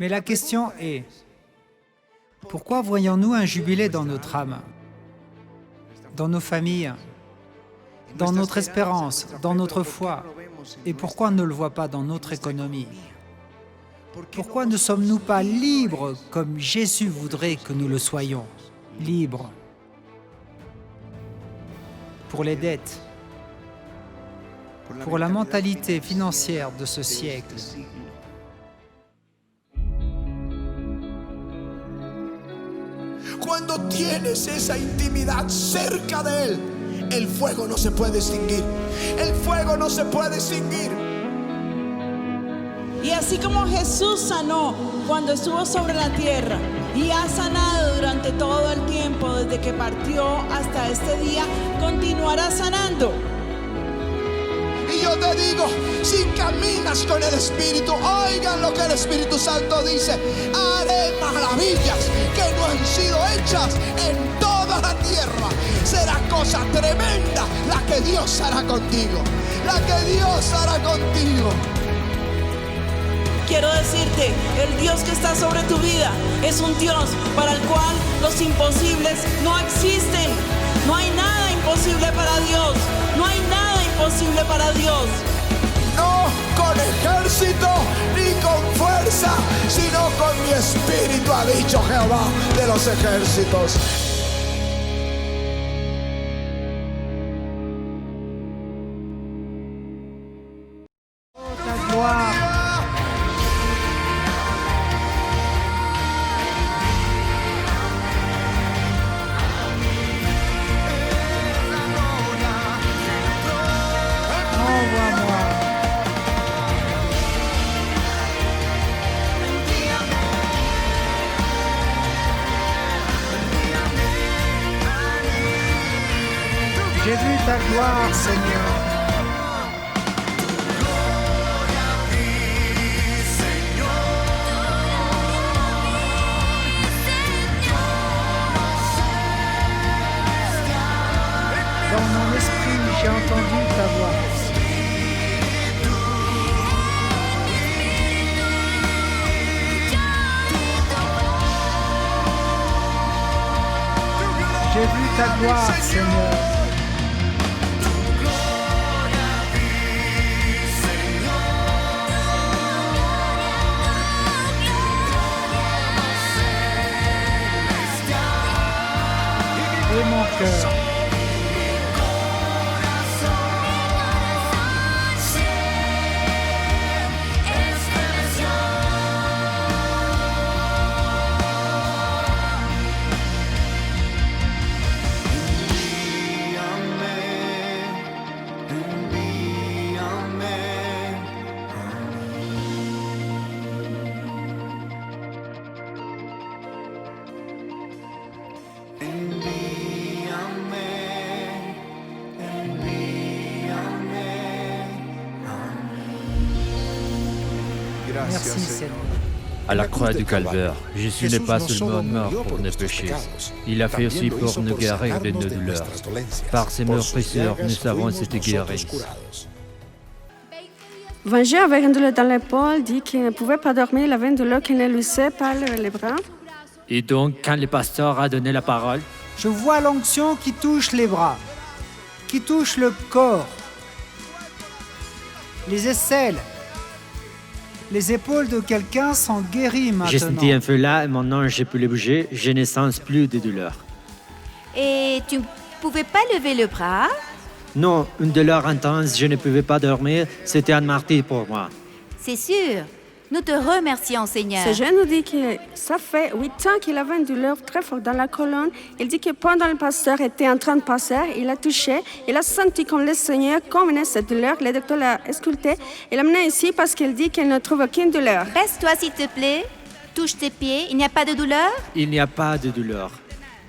Mais la question est, pourquoi voyons-nous un jubilé dans notre âme, dans nos familles, dans notre espérance, dans notre foi, et pourquoi on ne le voit pas dans notre économie? Pourquoi ne sommes-nous pas libres comme Jésus voudrait que nous le soyons, libres pour les dettes, pour la mentalité financière de ce siècle? Cuando tienes esa intimidad cerca de Él, el fuego no se puede extinguir. El fuego no se puede extinguir. Y así como Jesús sanó cuando estuvo sobre la tierra y ha sanado durante todo el tiempo desde que partió hasta este día, continuará sanando. Y yo te digo, si caminas con el Espíritu, oigan lo que el Espíritu Santo dice: haré maravillas que no han sido hechas en toda la tierra. Será cosa tremenda la que Dios hará contigo, la que Dios hará contigo. Quiero decirte, el Dios que está sobre tu vida es un Dios para el cual los imposibles no existen. No hay nada imposible para Dios. No hay nada imposible para Dios. No con ejército ni con fuerza, sino con mi espíritu, ha dicho Jehová de los ejércitos. Ta gloire. Envoie-moi. J'ai vu ta gloire, Seigneur. Dans mon esprit, j'ai entendu ta voix. J'ai vu ta gloire, Seigneur. Et mon cœur. Merci, Seigneur. À la croix du calvaire, Jésus n'est pas seulement mort pour nos péchés, il a fait aussi pour nous guérir de nos douleurs. Par ses meurtrisseurs, nous avons été guéris. Vengé avait une douleur dans l'épaule, dit qu'il ne pouvait pas dormir, il avait une douleur qui ne lui laissait pas les bras. Et donc, quand le pasteur a donné la parole, Je vois l'onction qui touche les bras, qui touche le corps, les aisselles. Les épaules de quelqu'un sont guéries maintenant. j'ai senti un feu là et maintenant je peux le bouger, je ne sens plus de douleur. Et tu ne pouvais pas lever le bras? Non, une douleur intense, je ne pouvais pas dormir, c'était un martyr pour moi. C'est sûr. Nous te remercions, Seigneur. Ce jeune nous dit que ça fait 8 ans qu'il avait une douleur très forte dans la colonne. Il dit que pendant le pasteur était en train de passer, il a touché, il a senti comme le Seigneur convenait cette douleur. Le docteur l'a ausculté et l'a amené ici parce qu'il dit qu'il ne trouve aucune douleur. Baisse-toi, s'il te plaît. Touche tes pieds. Il n'y a pas de douleur? Il n'y a pas de douleur.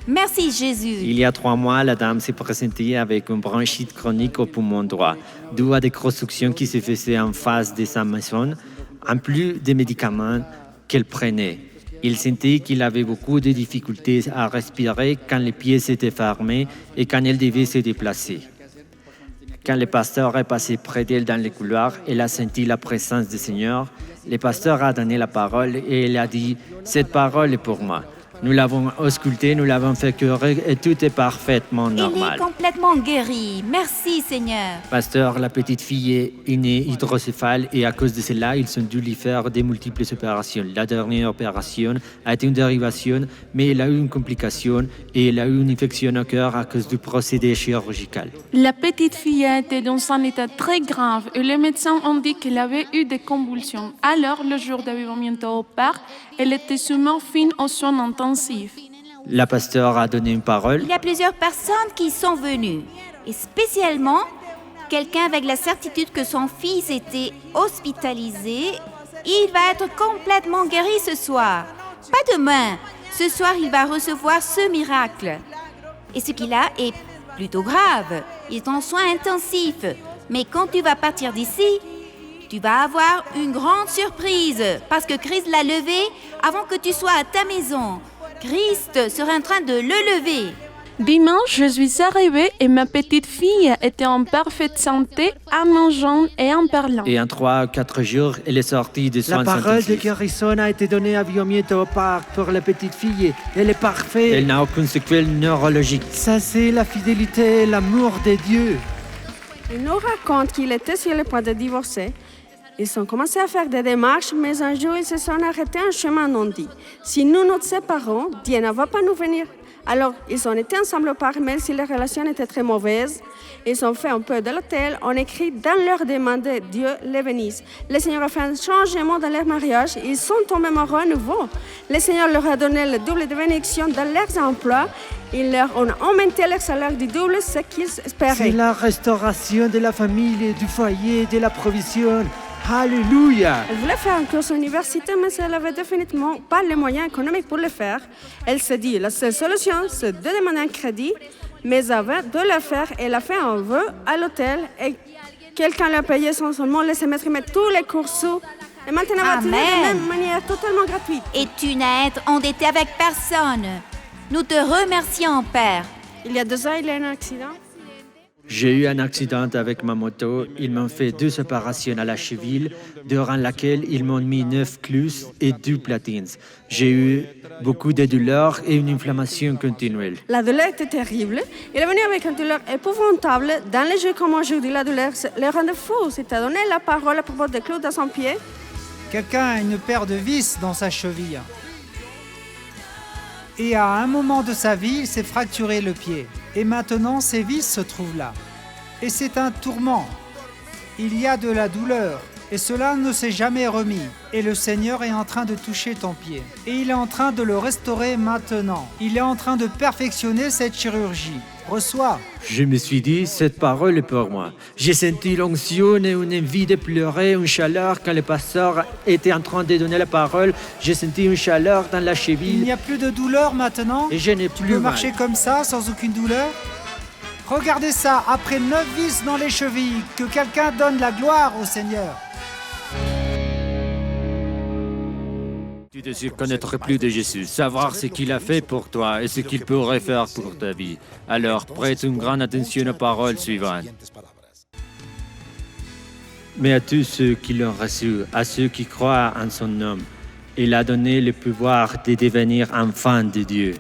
Merci, Jésus. Il y a 3 mois, la dame s'est présentée avec une bronchite chronique au poumon droit, due à des constructions qui se faisaient en face de sa maison, en plus des médicaments qu'elle prenait. Il sentait qu'il avait beaucoup de difficultés à respirer quand les pieds s'étaient fermés et quand elle devait se déplacer. Quand le pasteur est passé près d'elle dans les couloirs, elle a senti la présence du Seigneur. Le pasteur a donné la parole et elle a dit « Cette parole est pour moi ». Nous l'avons ausculté, nous l'avons fait curer et tout est parfaitement normal. Il est complètement guéri. Merci Seigneur. Pasteur, la petite fille est née hydrocéphale et à cause de cela, ils ont dû lui faire des multiples opérations. La dernière opération a été une dérivation, mais elle a eu une complication et elle a eu une infection au cœur à cause du procédé chirurgical. La petite fille était dans un état très grave et les médecins ont dit qu'elle avait eu des convulsions. Alors, le jour d'arrivement au parc, elle était sous morphine aux soins intensifs. La pasteur a donné une parole. Il y a plusieurs personnes qui sont venues. Et spécialement, quelqu'un avec la certitude que son fils était hospitalisé. Il va être complètement guéri ce soir. Pas demain. Ce soir, il va recevoir ce miracle. Et ce qu'il a est plutôt grave. Il est en soins intensifs. Mais quand tu vas partir d'ici, tu vas avoir une grande surprise parce que Christ l'a levé avant que tu sois à ta maison. Christ sera en train de le lever. Dimanche, je suis arrivée et ma petite fille était en parfaite santé, en mangeant et en parlant. Et en 3 ou 4 jours, elle est sortie de soins La parole de intensifs. guérison a été donnée à Viomieto au parc pour la petite fille. Elle est parfaite. Elle n'a aucune séquelle neurologique. Ça, c'est la fidélité, l'amour de Dieu. Il nous raconte qu'il était sur le point de divorcer. Ils ont commencé à faire des démarches, mais un jour, ils se sont arrêtés en chemin non dit. Si nous nous séparons, Dieu ne va pas nous venir. Alors, ils ont été ensemble par mail si les relations étaient très mauvaises. Ils ont fait un peu de l'hôtel. On écrit dans leur demande, Dieu les bénisse. Le Seigneur a fait un changement dans leur mariage. Ils sont tombés amoureux à nouveau. Le Seigneur leur a donné le double de bénédiction dans leurs emplois. Ils leur ont augmenté leur salaire du double, ce qu'ils C'est espéraient. la restauration de la famille, du foyer, de la provision. Alléluia. Elle voulait faire un cours universitaire, mais elle n'avait définitivement pas les moyens économiques pour le faire. Elle s'est dit, la seule solution, c'est de demander un crédit, mais avant de le faire, elle a fait un vœu à l'hôtel et quelqu'un l'a payé sans seulement laisser mettre tous les cours sous. Et maintenant, elle va Amen. tenir de même manière totalement gratuite. Et tu n'as à être endetté avec personne. Nous te remercions, Père. Il y a 2 ans, il y a eu un accident. J'ai eu un accident avec ma moto. Ils m'ont fait 2 opérations à la cheville, durant laquelle ils m'ont mis 9 clous et 2 platines. J'ai eu beaucoup de douleurs et une inflammation continuelle. La douleur était terrible. Il est venu avec une douleur épouvantable. Dans les jours comme aujourd'hui, la douleur le rendait fou. C'était donné la parole à propos des clous dans son pied. Quelqu'un a une paire de vis dans sa cheville. Et à un moment de sa vie, il s'est fracturé le pied. Et maintenant, ces vis se trouvent là. Et c'est un tourment. Il y a de la douleur. Et cela ne s'est jamais remis. Et le Seigneur est en train de toucher ton pied. Et il est en train de le restaurer maintenant. Il est en train de perfectionner cette chirurgie. Reçois. Je me suis dit, cette parole est pour moi. J'ai senti l'onction et une envie de pleurer, une chaleur quand le pasteur était en train de donner la parole. J'ai senti une chaleur dans la Il cheville n'y a plus de douleur maintenant. et je n'ai Tu plus peux mal. marcher comme ça, sans aucune douleur. Regardez ça, après 9 vis dans les chevilles, que quelqu'un donne la gloire au Seigneur. Tu désires connaître plus de Jésus, savoir ce qu'il a fait pour toi et ce qu'il pourrait faire pour ta vie. Alors prête une grande attention aux paroles suivantes. Mais à tous ceux qui l'ont reçu, à ceux qui croient en son nom, il a donné le pouvoir de devenir enfants de Dieu.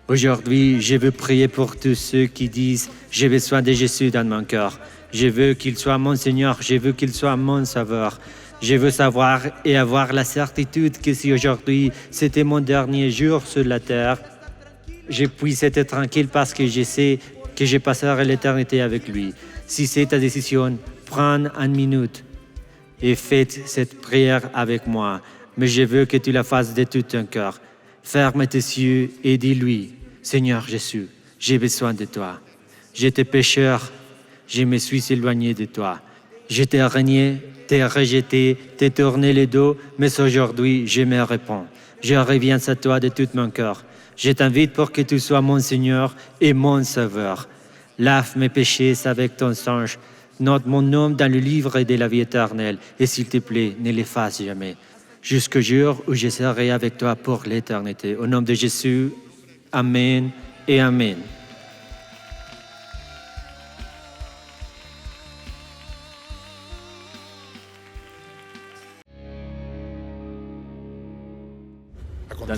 Aujourd'hui, je veux prier pour tous ceux qui disent « J'ai besoin de Jésus dans mon cœur. Je veux qu'il soit mon Seigneur, je veux qu'il soit mon Sauveur. Je veux savoir et avoir la certitude que si aujourd'hui c'était mon dernier jour sur la terre, je puisse être tranquille parce que je sais que je passerai l'éternité avec lui. Si c'est ta décision, prends une minute et faites cette prière avec moi. Mais je veux que tu la fasses de tout ton cœur. Ferme tes yeux et dis-lui, Seigneur Jésus, j'ai besoin de toi. J'étais pécheur, je me suis éloigné de toi. Je t'ai renié, t'ai rejeté, t'ai tourné le dos, mais aujourd'hui, je me réponds. Je reviens à toi de tout mon cœur. Je t'invite pour que tu sois mon Seigneur et mon Sauveur. Lave mes péchés avec ton sang. Note mon nom dans le livre de la vie éternelle. Et s'il te plaît, ne l'efface jamais. Jusqu'au jour où je serai avec toi pour l'éternité. Au nom de Jésus, Amen et Amen.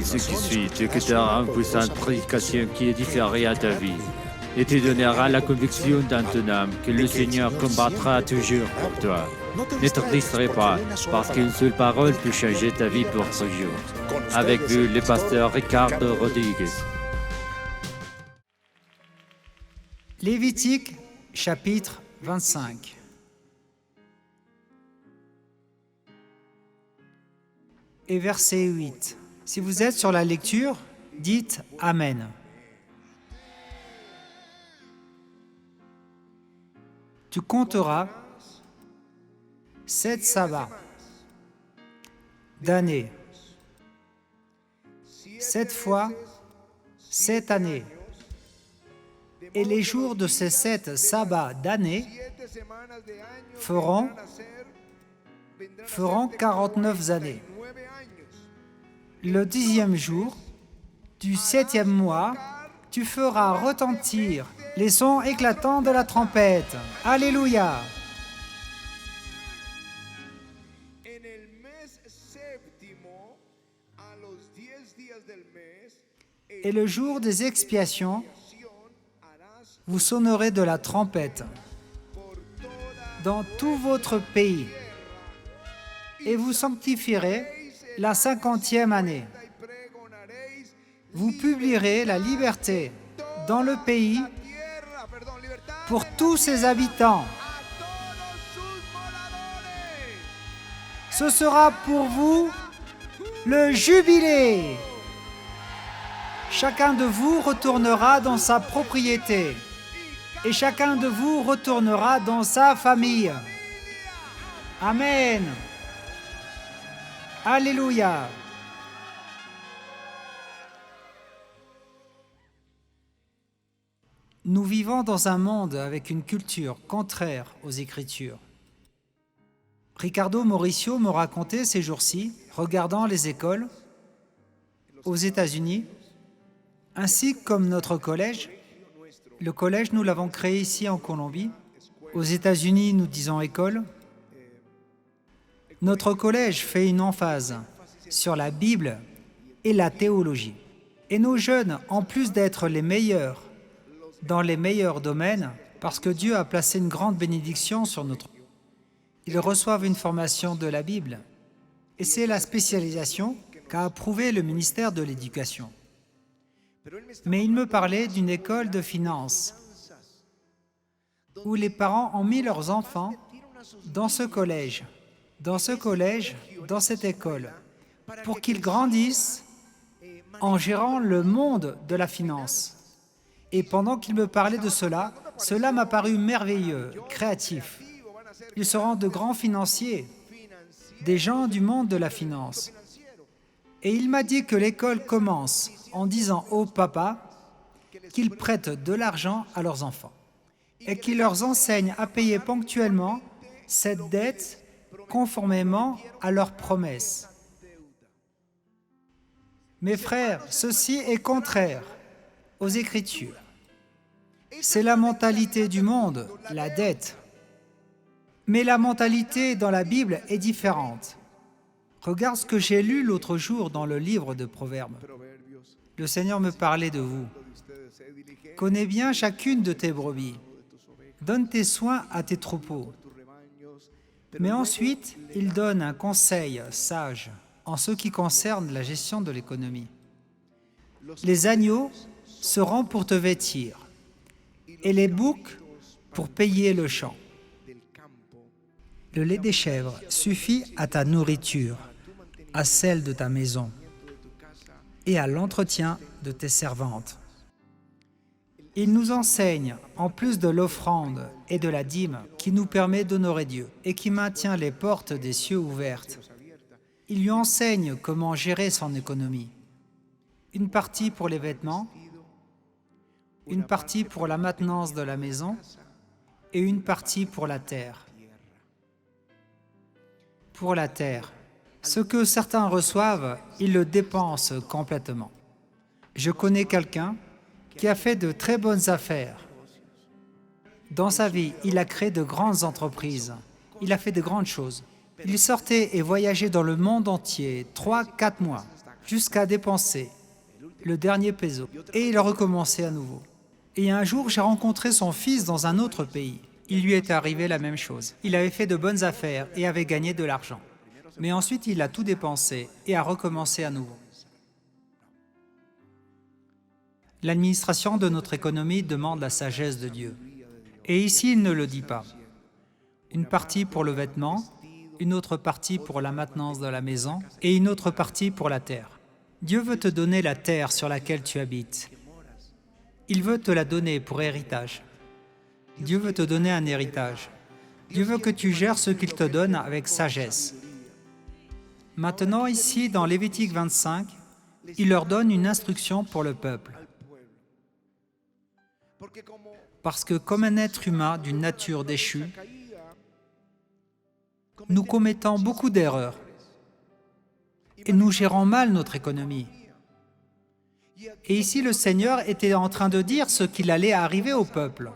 ce qui suit, Dieu que te rend puissante prédication qui est différée à ta vie et te donnera la conviction dans ton âme que le Seigneur combattra toujours pour toi. Ne te distrais pas, parce qu'une seule parole peut changer ta vie pour toujours. Avec vous, le pasteur Ricardo Rodriguez. Lévitique, chapitre 25. Et verset 8. Si vous êtes sur la lecture, dites Amen. Tu compteras 7 sabbats d'années, 7 fois 7 années. Et les jours de ces 7 sabbats d'années feront 49 années. Le 10e jour du 7e mois, tu feras retentir les sons éclatants de la trompette. Alléluia! Et le jour des expiations, vous sonnerez de la trompette dans tout votre pays et vous sanctifierez la 50e année. Vous publierez la liberté dans le pays pour tous ses habitants. Ce sera pour vous le jubilé. Chacun de vous retournera dans sa propriété et chacun de vous retournera dans sa famille. Amen. Alléluia. Nous vivons dans un monde avec une culture contraire aux Écritures. Ricardo Mauricio me racontait ces jours-ci, regardant les écoles aux États-Unis, ainsi comme notre collège. Le collège, nous l'avons créé ici en Colombie. Aux États-Unis, nous disons école. Notre collège fait une emphase sur la Bible et la théologie. Et nos jeunes, en plus d'être les meilleurs dans les meilleurs domaines, parce que Dieu a placé une grande bénédiction sur notre vie, ils reçoivent une formation de la Bible. Et c'est la spécialisation qu'a approuvé le ministère de l'Éducation. Mais il me parlait d'une école de finance où les parents ont mis leurs enfants dans ce collège, dans cette école, pour qu'ils grandissent en gérant le monde de la finance. Et pendant qu'il me parlait de cela m'a paru merveilleux, créatif. Ils seront de grands financiers, des gens du monde de la finance. Et il m'a dit que l'école commence en disant aux papas qu'ils prêtent de l'argent à leurs enfants et qu'ils leur enseignent à payer ponctuellement cette dette conformément à leurs promesses. Mes frères, ceci est contraire aux Écritures. C'est la mentalité du monde, la dette. Mais la mentalité dans la Bible est différente. Regarde ce que j'ai lu l'autre jour dans le livre de Proverbes. Le Seigneur me parlait de vous. Connais bien chacune de tes brebis. Donne tes soins à tes troupeaux. Mais ensuite, il donne un conseil sage en ce qui concerne la gestion de l'économie. Les agneaux seront pour te vêtir et les boucs pour payer le champ. Le lait des chèvres suffit à ta nourriture, à celle de ta maison et à l'entretien de tes servantes. Il nous enseigne, en plus de l'offrande et de la dîme, qui nous permet d'honorer Dieu et qui maintient les portes des cieux ouvertes. Il lui enseigne comment gérer son économie. Une partie pour les vêtements, une partie pour la maintenance de la maison et une partie pour la terre. Pour la terre, ce que certains reçoivent, ils le dépensent complètement. Je connais quelqu'un qui a fait de très bonnes affaires. Dans sa vie, il a créé de grandes entreprises. Il a fait de grandes choses. Il sortait et voyageait dans le monde entier, 3-4 mois. jusqu'à dépenser le dernier peso. Et il recommençait à nouveau. Et un jour, j'ai rencontré son fils dans un autre pays. Il lui était arrivé la même chose. Il avait fait de bonnes affaires et avait gagné de l'argent. Mais ensuite, il a tout dépensé et a recommencé à nouveau. L'administration de notre économie demande la sagesse de Dieu. Et ici, il ne le dit pas. Une partie pour le vêtement, une autre partie pour la maintenance de la maison et une autre partie pour la terre. Dieu veut te donner la terre sur laquelle tu habites. Il veut te la donner pour héritage. Dieu veut te donner un héritage. Dieu veut que tu gères ce qu'il te donne avec sagesse. Maintenant, ici, dans Lévitique 25, il leur donne une instruction pour le peuple. Parce que comme un être humain d'une nature déchue, nous commettons beaucoup d'erreurs et nous gérons mal notre économie. Et ici, le Seigneur était en train de dire ce qu'il allait arriver au peuple.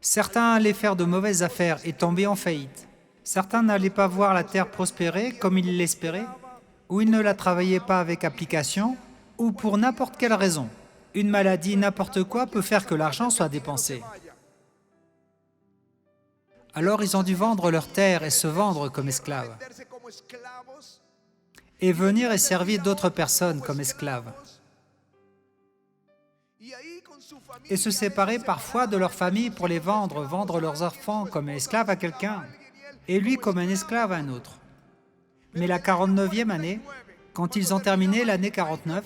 Certains allaient faire de mauvaises affaires et tomber en faillite. Certains n'allaient pas voir la terre prospérer comme ils l'espéraient, ou ils ne la travaillaient pas avec application, ou pour n'importe quelle raison. Une maladie, n'importe quoi peut faire que l'argent soit dépensé. Alors ils ont dû vendre leur terre et se vendre comme esclaves. Et venir et servir d'autres personnes comme esclaves. Et se séparer parfois de leur famille pour les vendre leurs enfants comme esclaves à quelqu'un, et lui comme un esclave à un autre. Mais la 49e année, quand ils ont terminé l'année 49,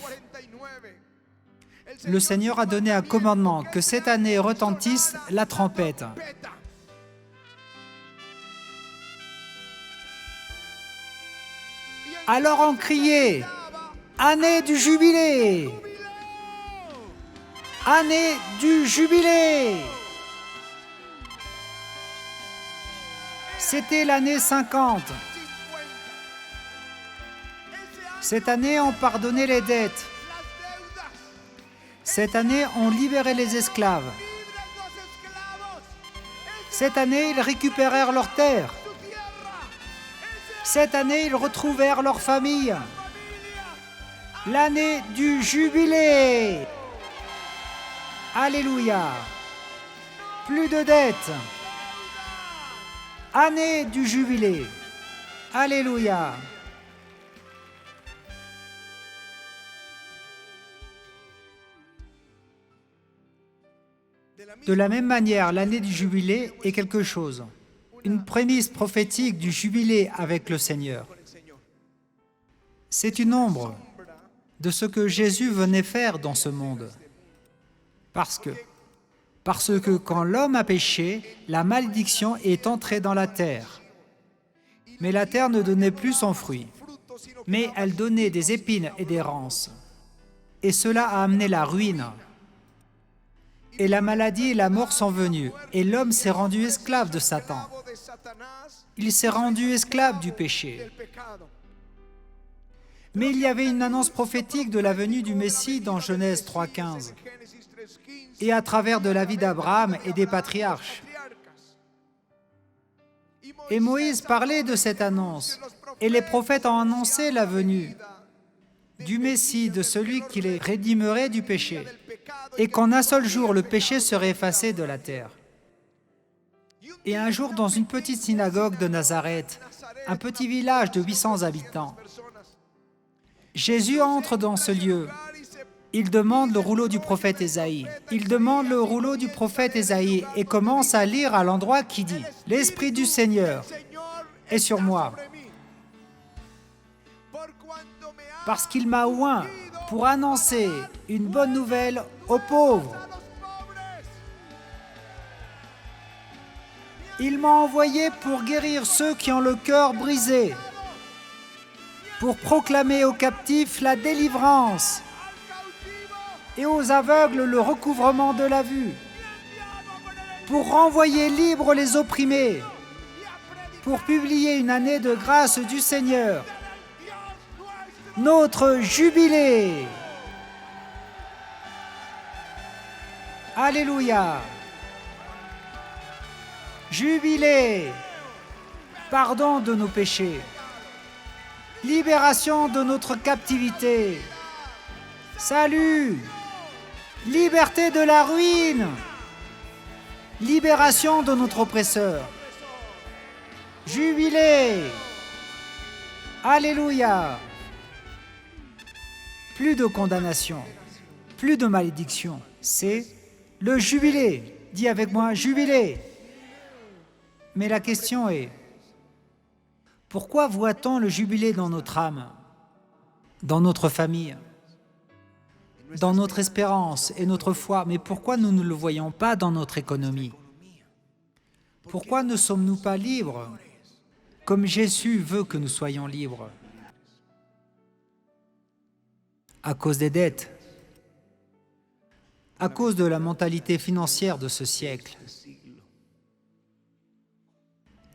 le Seigneur a donné un commandement que cette année retentisse la trompette. Alors on criait « Année du jubilé ! Année du jubilé !» C'était l'année 50. Cette année, on pardonnait les dettes. Cette année, on libérait les esclaves. Cette année, ils récupérèrent leurs terres. Cette année, ils retrouvèrent leur famille. L'année du jubilé. Alléluia. Plus de dettes. Année du jubilé. Alléluia. De la même manière, l'année du jubilé est quelque chose, une prémisse prophétique du jubilé avec le Seigneur. C'est une ombre de ce que Jésus venait faire dans ce monde. Parce que quand l'homme a péché, la malédiction est entrée dans la terre. Mais la terre ne donnait plus son fruit, mais elle donnait des épines et des ronces. Et cela a amené la ruine. Et la maladie et la mort sont venues, et l'homme s'est rendu esclave de Satan. Il s'est rendu esclave du péché. Mais il y avait une annonce prophétique de la venue du Messie dans Genèse 3,15, et à travers de la vie d'Abraham et des patriarches. Et Moïse parlait de cette annonce, et les prophètes ont annoncé la venue du Messie, de celui qui les rédimerait du péché, et qu'en un seul jour, le péché serait effacé de la terre. Et un jour, dans une petite synagogue de Nazareth, un petit village de 800 habitants, Jésus entre dans ce lieu. Il demande le rouleau du prophète Ésaïe. Il demande le rouleau du prophète Ésaïe et commence à lire à l'endroit qui dit « L'Esprit du Seigneur est sur moi, parce qu'il m'a oint pour annoncer une bonne nouvelle aux pauvres. Il m'a envoyé pour guérir ceux qui ont le cœur brisé, pour proclamer aux captifs la délivrance et aux aveugles le recouvrement de la vue, pour renvoyer libres les opprimés, pour publier une année de grâce du Seigneur, notre jubilé. » Alléluia. Jubilé. Pardon de nos péchés. libération de notre captivité, salut, liberté de la ruine, libération de notre oppresseur, jubilé, alléluia, plus de condamnation, plus de malédiction, c'est le jubilé. Dis avec moi, jubilé. Mais la question est, pourquoi voit-on le jubilé dans notre âme, dans notre famille, dans notre espérance et notre foi, mais pourquoi nous ne le voyons pas dans notre économie? Pourquoi ne sommes-nous pas libres, comme Jésus veut que nous soyons libres? À cause des dettes, à cause de la mentalité financière de ce siècle.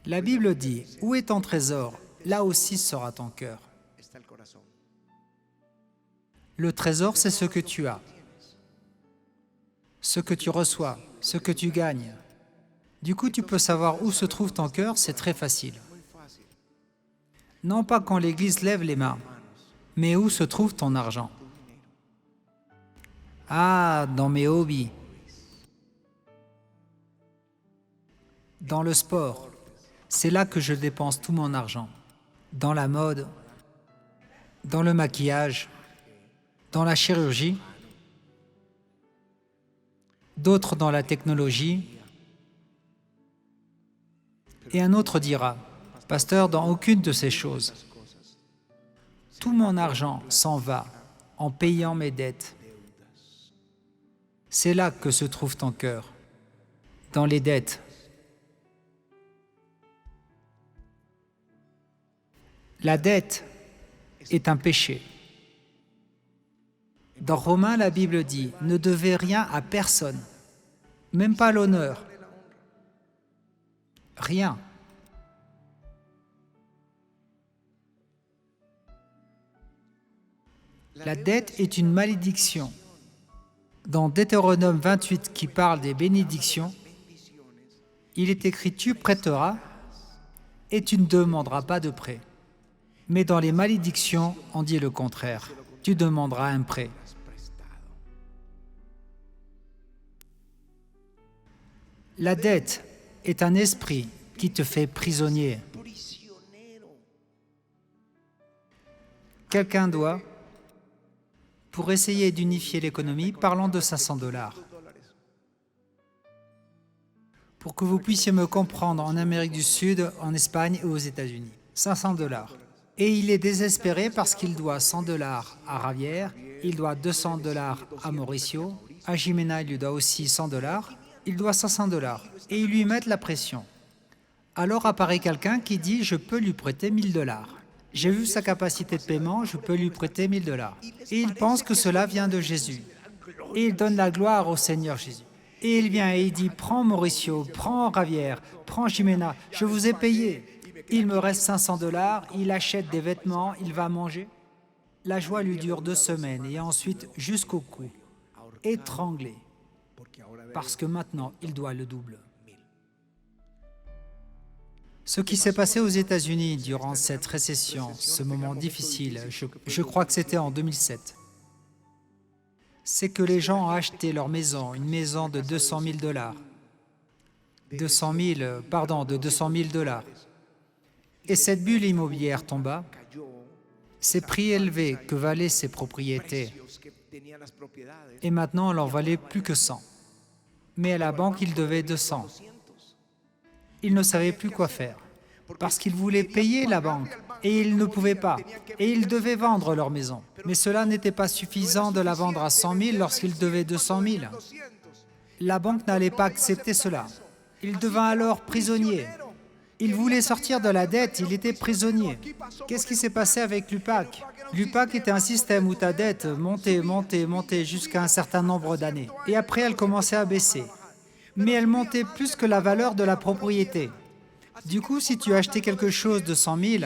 La Bible dit, où est ton trésor, là aussi sera ton cœur. Le trésor, c'est ce que tu as, ce que tu reçois, ce que tu gagnes. Du coup, tu peux savoir où se trouve ton cœur, c'est très facile. Non pas quand l'Église lève les mains, mais où se trouve ton argent. Ah, dans mes hobbies, dans le sport, c'est là que je dépense tout mon argent. Dans la mode, dans le maquillage, dans la chirurgie, d'autres dans la technologie. Et un autre dira, « Pasteur, dans aucune de ces choses. Tout mon argent s'en va en payant mes dettes. » C'est là que se trouve ton cœur, dans les dettes. La dette est un péché. Dans Romains, la Bible dit, ne devez rien à personne, même pas l'honneur. Rien. La dette est une malédiction. Dans Deutéronome 28 qui parle des bénédictions, il est écrit « Tu prêteras et tu ne demanderas pas de prêt ». Mais dans les malédictions, on dit le contraire. Tu demanderas un prêt. La dette est un esprit qui te fait prisonnier. Quelqu'un doit, pour essayer d'unifier l'économie, parlons de 500 $. Pour que vous puissiez me comprendre, en Amérique du Sud, en Espagne et aux États-Unis. 500 $. Et il est désespéré parce qu'il doit 100 $ à Javier, il doit 200 $ à Mauricio, à Jimena, il lui doit aussi 100 $, il doit 500 $. Et ils lui mettent la pression. Alors apparaît quelqu'un qui dit « Je peux lui prêter 1000 $. J'ai vu sa capacité de paiement, je peux lui prêter 1000 $. Et il pense que cela vient de Jésus. Et il donne la gloire au Seigneur Jésus. Et il vient et il dit « Prends Mauricio, prends Javier, prends Jimena, je vous ai payé. Il me reste 500 $, il achète des vêtements, il va manger. » La joie lui dure 2 semaines et ensuite jusqu'au cou, étranglé, parce que maintenant il doit le double. Ce qui s'est passé aux États-Unis durant cette récession, ce moment difficile, je crois que c'était en 2007, c'est que les gens ont acheté leur maison, une maison de 200 000 $. De 200 000 $. Et cette bulle immobilière tomba, ces prix élevés que valaient ces propriétés, et maintenant on n'en valait plus que 100. Mais à la banque, ils devaient 200. Ils ne savaient plus quoi faire, parce qu'ils voulaient payer la banque, et ils ne pouvaient pas, et ils devaient vendre leur maison. Mais cela n'était pas suffisant de la vendre à 100 000 lorsqu'ils devaient 200 000. La banque n'allait pas accepter cela. Il devint alors prisonnier. Il voulait sortir de la dette, il était prisonnier. Qu'est-ce qui s'est passé avec l'UPAC? L'UPAC était un système où ta dette montait jusqu'à un certain nombre d'années. Et après, elle commençait à baisser. Mais elle montait plus que la valeur de la propriété. Du coup, si tu achetais quelque chose de 100 000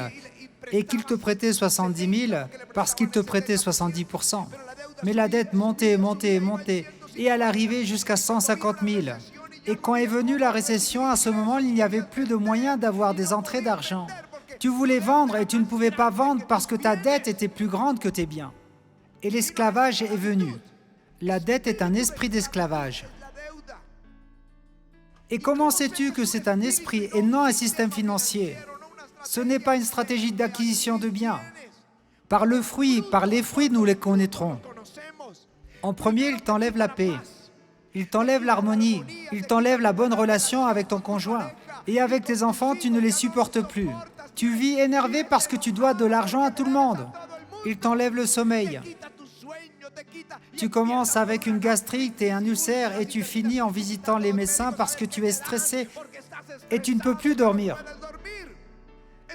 et qu'il te prêtait 70 000 parce qu'il te prêtait 70%, mais la dette montait et elle arrivait jusqu'à 150 000. Et quand est venue la récession, à ce moment, il n'y avait plus de moyens d'avoir des entrées d'argent. Tu voulais vendre et tu ne pouvais pas vendre parce que ta dette était plus grande que tes biens. Et l'esclavage est venu. La dette est un esprit d'esclavage. Et comment sais-tu que c'est un esprit et non un système financier? Ce n'est pas une stratégie d'acquisition de biens. Par les fruits, nous les connaîtrons. En premier, il t'enlève la paix. Il t'enlève l'harmonie. Il t'enlève la bonne relation avec ton conjoint. Et avec tes enfants, tu ne les supportes plus. Tu vis énervé parce que tu dois de l'argent à tout le monde. Il t'enlève le sommeil. Tu commences avec une gastrite et un ulcère et tu finis en visitant les médecins parce que tu es stressé et tu ne peux plus dormir.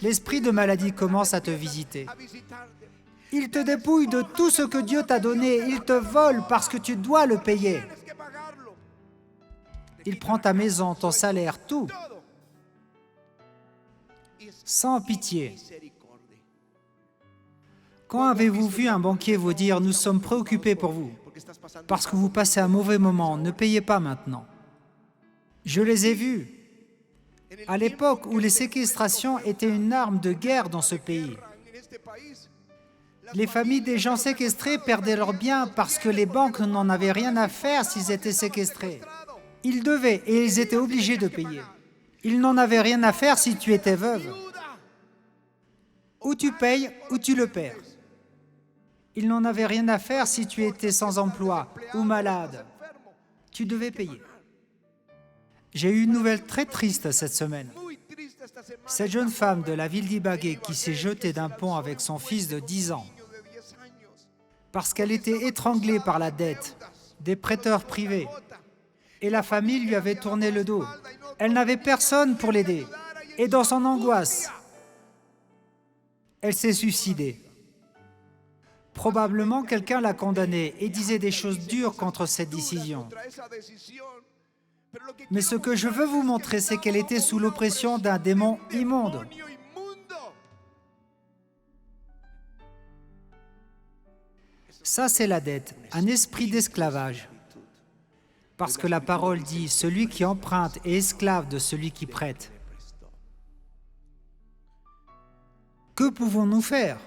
L'esprit de maladie commence à te visiter. Il te dépouille de tout ce que Dieu t'a donné. Il te vole parce que tu dois le payer. Il prend ta maison, ton salaire, tout. Sans pitié. Quand avez-vous vu un banquier vous dire « Nous sommes préoccupés pour vous parce que vous passez un mauvais moment, ne payez pas maintenant ». Je les ai vus. À l'époque où les séquestrations étaient une arme de guerre dans ce pays. Les familles des gens séquestrés perdaient leurs biens parce que les banques n'en avaient rien à faire s'ils étaient séquestrés. Ils devaient et ils étaient obligés de payer. Ils n'en avaient rien à faire si tu étais veuve. Ou tu payes ou tu le perds. Ils n'en avaient rien à faire si tu étais sans emploi ou malade. Tu devais payer. J'ai eu une nouvelle très triste cette semaine. Cette jeune femme de la ville d'Ibagué qui s'est jetée d'un pont avec son fils de 10 ans parce qu'elle était étranglée par la dette des prêteurs privés et la famille lui avait tourné le dos. Elle n'avait personne pour l'aider et dans son angoisse, elle s'est suicidée. Probablement quelqu'un l'a condamnée et disait des choses dures contre cette décision. Mais ce que je veux vous montrer, c'est qu'elle était sous l'oppression d'un démon immonde. Ça, c'est la dette, un esprit d'esclavage. Parce que la parole dit, celui qui emprunte est esclave de celui qui prête. Que pouvons-nous faire?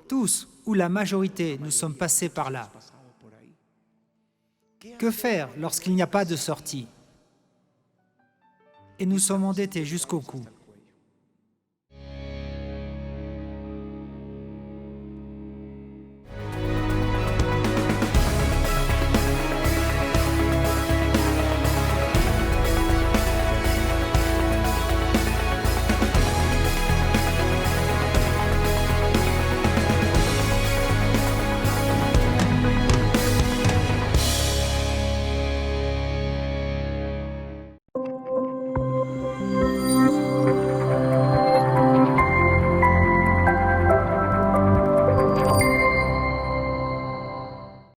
Tous, ou la majorité, nous sommes passés par là. Que faire lorsqu'il n'y a pas de sortie? Et nous sommes endettés jusqu'au cou.